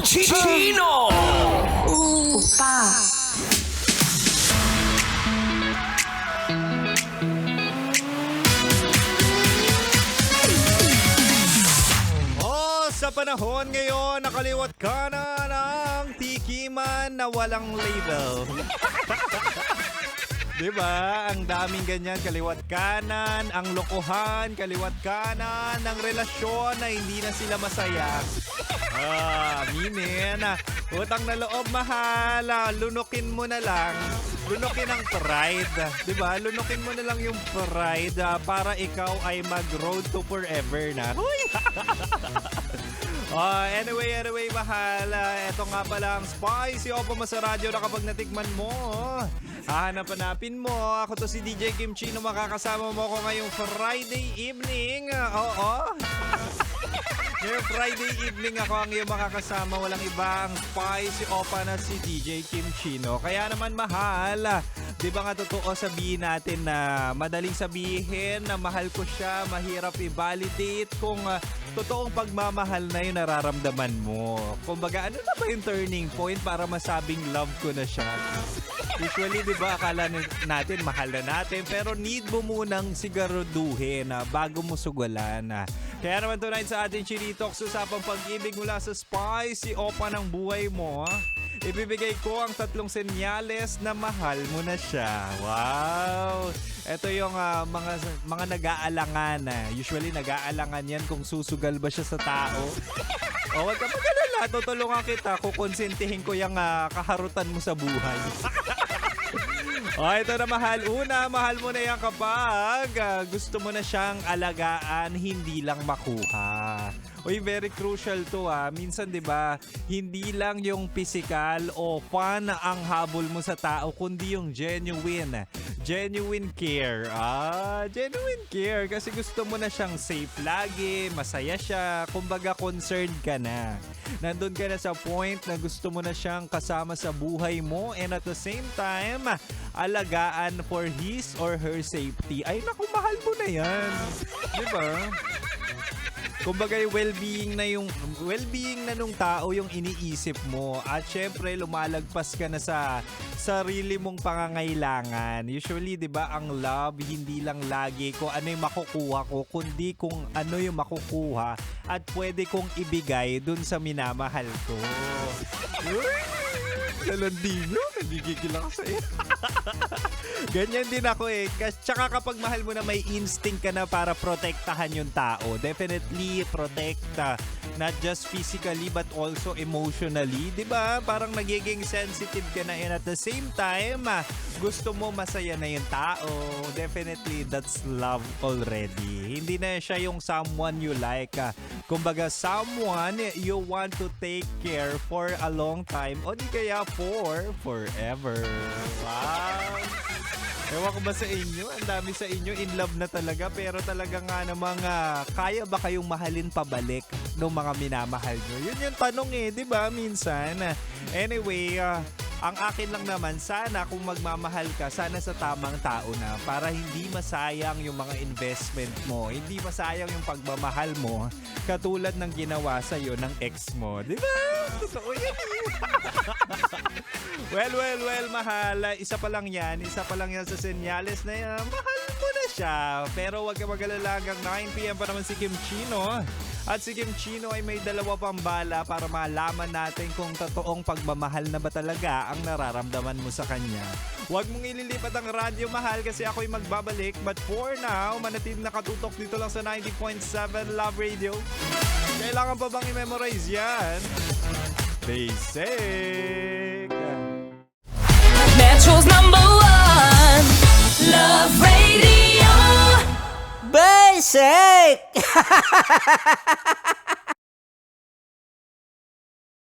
Chino! Opa. Sa panahon ngayon, nakaliwat ka na ng tikiman na walang label. Diba? Ang daming ganyan, kaliwat kanan, ang lokohan, kaliwat kanan, ng relasyon na hindi na sila masaya. Aminin. Utang na loob, mahal. Lunukin mo na lang. Lunukin ang pride. Diba? Lunukin mo na lang yung pride para ikaw ay mag-road to forever na. Anyway, mahal. Ito nga pala ang Spicy Opo mo sa radyo na kapag natikman mo, hahanap-hanapin mo. Ako to si DJ Kim Chino. Makakasama mo ko ngayong Friday evening. Oo. Ngayong Friday evening ako ang iyong makakasama. Walang iba ang Spicy Opa na si DJ Kim Chino. Kaya naman mahal, di ba nga totoo sabihin natin na madaling sabihin na mahal ko siya, mahirap i-validate kung totoong pagmamahal na yung nararamdaman mo. Kumbaga, ano na ba yung turning point para masabing love ko na siya? Usually, di ba, akala natin mahal na natin, pero need mo munang siguraduhin bago mo sugalan. Kaya naman tonight sa ating Chinitox, usapang pag-ibig mula sa Spicy Opa ng buhay mo. Ibibigay ko ang 3 senyales na mahal mo na siya. Wow! Ito yung mga nag-aalangan. Usually nag-aalangan yan kung susugal ba siya sa tao. O wag ka mag-alala, tutulungan kita, kukonsentihin ko yung kaharutan mo sa buhay. Ito na mahal. Una, mahal mo na yan kapag gusto mo na siyang alagaan, hindi lang makuha. Uy, very crucial to Minsan 'di ba, hindi lang yung physical o fun ang habol mo sa tao, kundi yung genuine care. Genuine care kasi gusto mo na siyang safe lagi, masaya siya, kumbaga concerned ka na. Nandun ka na sa point na gusto mo na siyang kasama sa buhay mo and at the same time, alagaan for his or her safety. Ay naku, mahal mo na yan. 'Di ba? Kumbaga well-being na nung tao yung iniisip mo at syempre lumalagpas ka na sa sarili mong pangangailangan. Usually, 'di ba, ang love hindi lang lagi kung ano yung makukuha ko, kundi kung ano yung makukuha at pwede kong ibigay dun sa minamahal ko. Lalandino, nagigigil ako sa'yo. Ganyan din ako Tsaka kapag mahal mo na, may instinct ka na para protektahan yung tao. Definitely protect, not just physically but also emotionally. Diba? Parang nagiging sensitive ka na and at the same time, gusto mo masaya na yung tao. Definitely, that's love already. Hindi na siya yung someone you like. Kumbaga, someone you want to take care for a long time o di kaya for forever. Wow! Ewan ko ba sa inyo? Ang dami sa inyo in love na talaga, pero talaga nga namang kaya ba kayong mahalin pabalik ng mga minamahal nyo? Yun yung tanong di ba? Minsan. Anyway, ang akin lang naman, sana kung magmamahal ka, sana sa tamang tao na para hindi masayang yung mga investment mo, hindi masayang yung pagmamahal mo, katulad ng ginawa sa'yo ng ex mo. Di ba? Totoo yan Well, mahal. Isa pa lang yan sa senyales na yan. Mahal mo na siya. Pero wag ka mag-alala, hanggang 9 p.m. pa naman si Kim Chino. At si Kim Chino ay may 2 pang bala para malaman natin kung totoong pagmamahal na ba talaga ang nararamdaman mo sa kanya. Huwag mong ililipat ang radyo, mahal, kasi ako'y magbabalik. But for now, manatili nakatutok dito lang sa 90.7 Love Radio. Kailangan pa bang i-memorize yan? Basic! Metro's #1 Love Radio. 'Basic!